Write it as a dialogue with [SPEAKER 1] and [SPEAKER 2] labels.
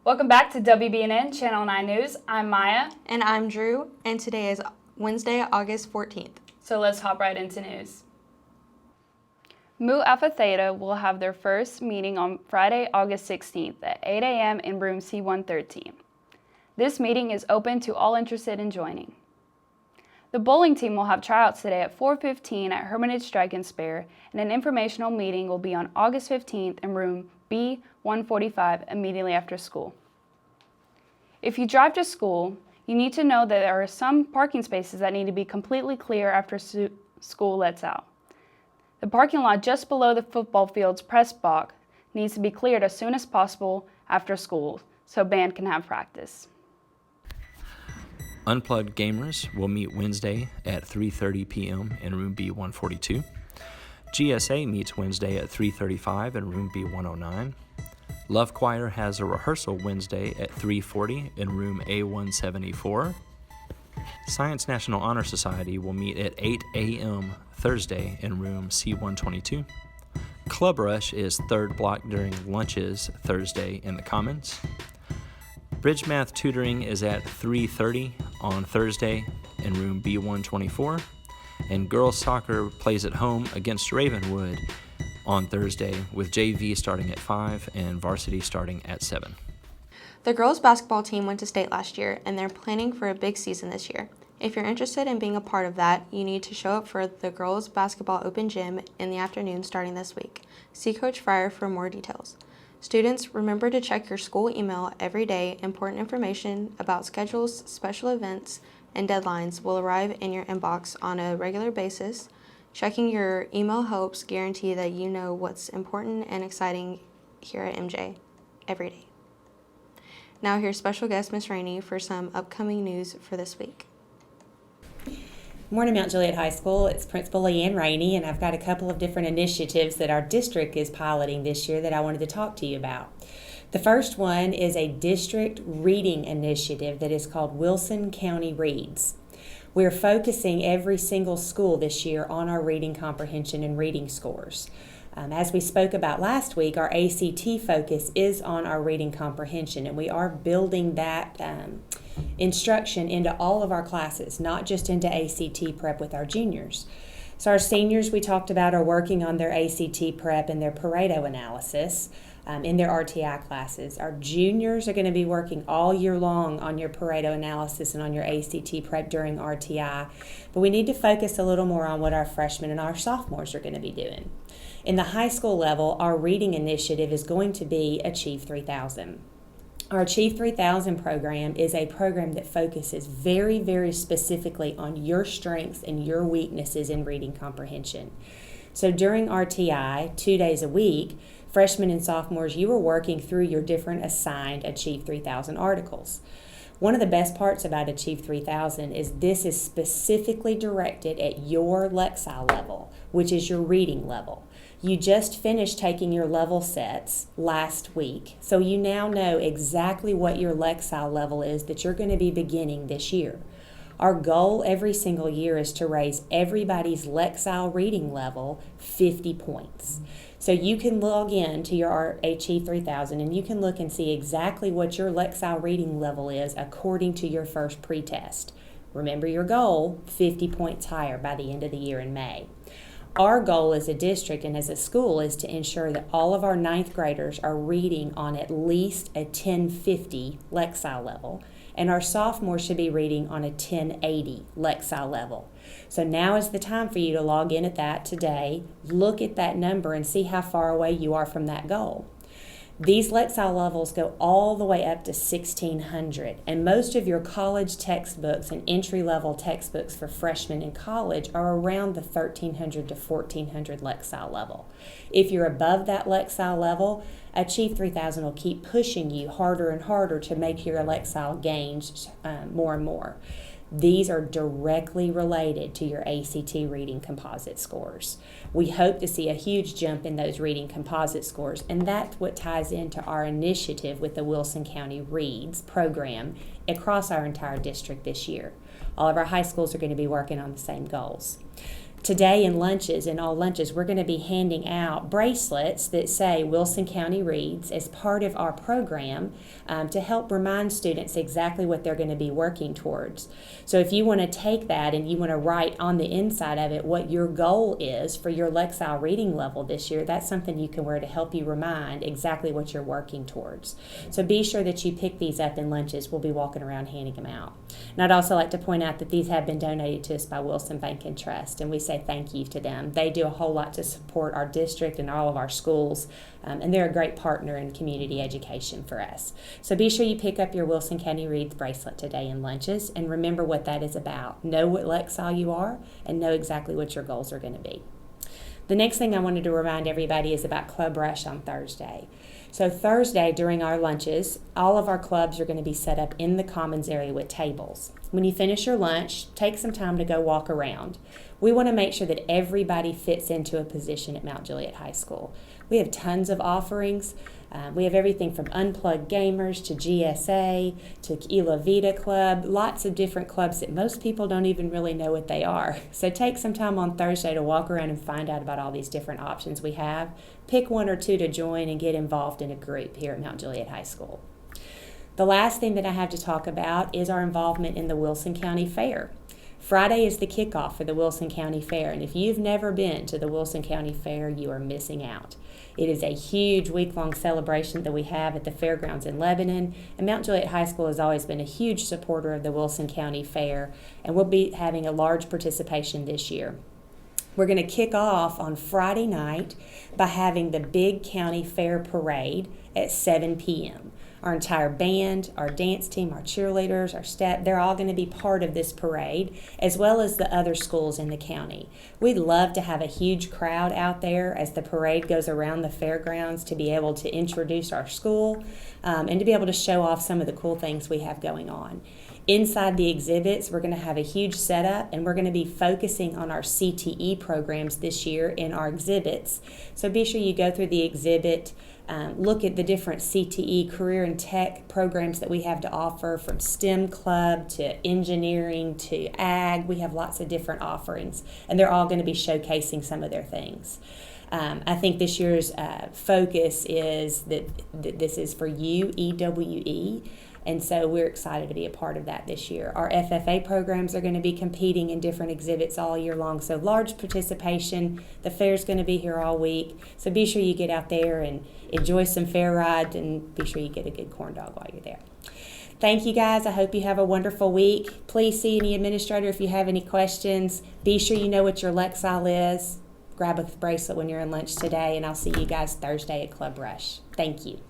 [SPEAKER 1] Welcome back to WBNN Channel 9 News. I'm Maya.
[SPEAKER 2] And I'm Drew, and today is Wednesday, August 14th.
[SPEAKER 1] So let's hop right into news. Mu Alpha Theta will have their first meeting on Friday, August 16th at 8 a.m. in room C113. This meeting is open to all interested in joining. The bowling team will have tryouts today at 4:15 at Hermitage Strike and Spare, and an informational meeting will be on August 15th in room B145 immediately after school. If you drive to school, you need to know that there are some parking spaces that need to be completely clear after school lets out. The parking lot just below the football field's press box needs to be cleared as soon as possible after school so band can have practice.
[SPEAKER 3] Unplugged Gamers will meet Wednesday at 3:30 p.m. in room B142. GSA meets Wednesday at 3:35 in room B109. Love Choir has a rehearsal Wednesday at 3:40 in room A174. Science National Honor Society will meet at 8 a.m. Thursday in room C122. Club Rush is third block during lunches Thursday in the Commons. Bridge Math Tutoring is at 3:30 on Thursday in room B124. And girls soccer plays at home against Ravenwood on Thursday, with JV starting at 5 and varsity starting at 7.
[SPEAKER 2] The girls basketball team went to state last year, and they're planning for a big season this year. If you're interested in being a part of that, you need to show up for the girls basketball open gym in the afternoon starting this week. See Coach Fryer for more details. Students, remember to check your school email every day. Important information about schedules, special events, and deadlines will arrive in your inbox on a regular basis. Checking your email helps guarantee that you know what's important and exciting here at MJ every day. Now here's special guest Miss Rainey for some upcoming news for this week.
[SPEAKER 4] Morning, Mount Juliet High School. It's Principal Leanne Rainey, and I've got a couple of different initiatives that our district is piloting this year that I wanted to talk to you about. The first one is a district reading initiative that is called Wilson County Reads. We're focusing every single school this year on our reading comprehension and reading scores. As we spoke about last week, our ACT focus is on our reading comprehension, and we are building that instruction into all of our classes, not just into ACT prep with our juniors. So our seniors, we talked about, are working on their ACT prep and their Pareto analysis in their RTI classes. Our juniors are going to be working all year long on your Pareto analysis and on your ACT prep during RTI, but we need to focus a little more on what our freshmen and our sophomores are going to be doing. In the high school level, our reading initiative is going to be Achieve 3000. Our Achieve 3000 program is a program that focuses very, very specifically on your strengths and your weaknesses in reading comprehension. So during RTI, 2 days a week, freshmen and sophomores, you are working through your different assigned Achieve 3000 articles. One of the best parts about Achieve 3000 is this is specifically directed at your Lexile level, which is your reading level. You just finished taking your level sets last week, so you now know exactly what your Lexile level is that you're going to be beginning this year. Our goal every single year is to raise everybody's Lexile reading level 50 points. So you can log in to your Achieve 3000 and you can look and see exactly what your Lexile reading level is according to your first pretest. Remember your goal, 50 points higher by the end of the year in May. Our goal as a district and as a school is to ensure that all of our ninth graders are reading on at least a 1050 Lexile level, and our sophomores should be reading on a 1080 Lexile level. So now is the time for you to log in at that today, look at that number, and see how far away you are from that goal. These Lexile levels go all the way up to 1600, and most of your college textbooks and entry-level textbooks for freshmen in college are around the 1300 to 1400 Lexile level. If you're above that Lexile level, Achieve 3000 will keep pushing you harder and harder to make your Lexile gains more and more. These are directly related to your ACT reading composite scores. We hope to see a huge jump in those reading composite scores, and that's what ties into our initiative with the Wilson County Reads program across our entire district this year. All of our high schools are going to be working on the same goals. Today in all lunches, we're going to be handing out bracelets that say Wilson County Reads as part of our program to help remind students exactly what they're going to be working towards. So if you want to take that and you want to write on the inside of it what your goal is for your Lexile reading level this year, that's something you can wear to help you remind exactly what you're working towards. So be sure that you pick these up in lunches. We'll be walking around handing them out. And I'd also like to point out that these have been donated to us by Wilson Bank and Trust, and we say thank you to them. They do a whole lot to support our district and all of our schools, and they're a great partner in community education for us. So be sure you pick up your Wilson County Reads bracelet today in lunches, and remember what that is about. Know what Lexile you are, and know exactly what your goals are going to be. The next thing I wanted to remind everybody is about Club Rush on Thursday. So Thursday during our lunches, all of our clubs are going to be set up in the commons area with tables. When you finish your lunch, take some time to go walk around. We want to make sure that everybody fits into a position at Mount Juliet High School. We have tons of offerings. We have everything from Unplugged Gamers to GSA to Ela Vita Club, lots of different clubs that most people don't even really know what they are. So take some time on Thursday to walk around and find out about all these different options we have. Pick one or two to join and get involved in a group here at Mount Juliet High School. The last thing that I have to talk about is our involvement in the Wilson County Fair. Friday is the kickoff for the Wilson County Fair, and if you've never been to the Wilson County Fair, you are missing out. It is a huge week-long celebration that we have at the fairgrounds in Lebanon, and Mount Juliet High School has always been a huge supporter of the Wilson County Fair, and we'll be having a large participation this year. We're going to kick off on Friday night by having the big county fair parade at 7 p.m. Our entire band, our dance team, our cheerleaders, our staff, they're all going to be part of this parade, as well as the other schools in the county. We'd love to have a huge crowd out there as the parade goes around the fairgrounds to be able to introduce our school and to be able to show off some of the cool things we have going on. Inside the exhibits, we're going to have a huge setup, and we're going to be focusing on our CTE programs this year in our exhibits. So be sure you go through the exhibit, look at the different CTE career and tech programs that we have to offer, from STEM Club to engineering to ag. We have lots of different offerings, and they're all going to be showcasing some of their things. I think this year's focus is that this is for you, EWE. And so we're excited to be a part of that this year. Our FFA programs are going to be competing in different exhibits all year long, so large participation. The fair's going to be here all week, so be sure you get out there and enjoy some fair rides, and be sure you get a good corn dog while you're there. Thank you, guys. I hope you have a wonderful week. Please see any administrator if you have any questions. Be sure you know what your Lexile is. Grab a bracelet when you're in lunch today, and I'll see you guys Thursday at Club Rush. Thank you.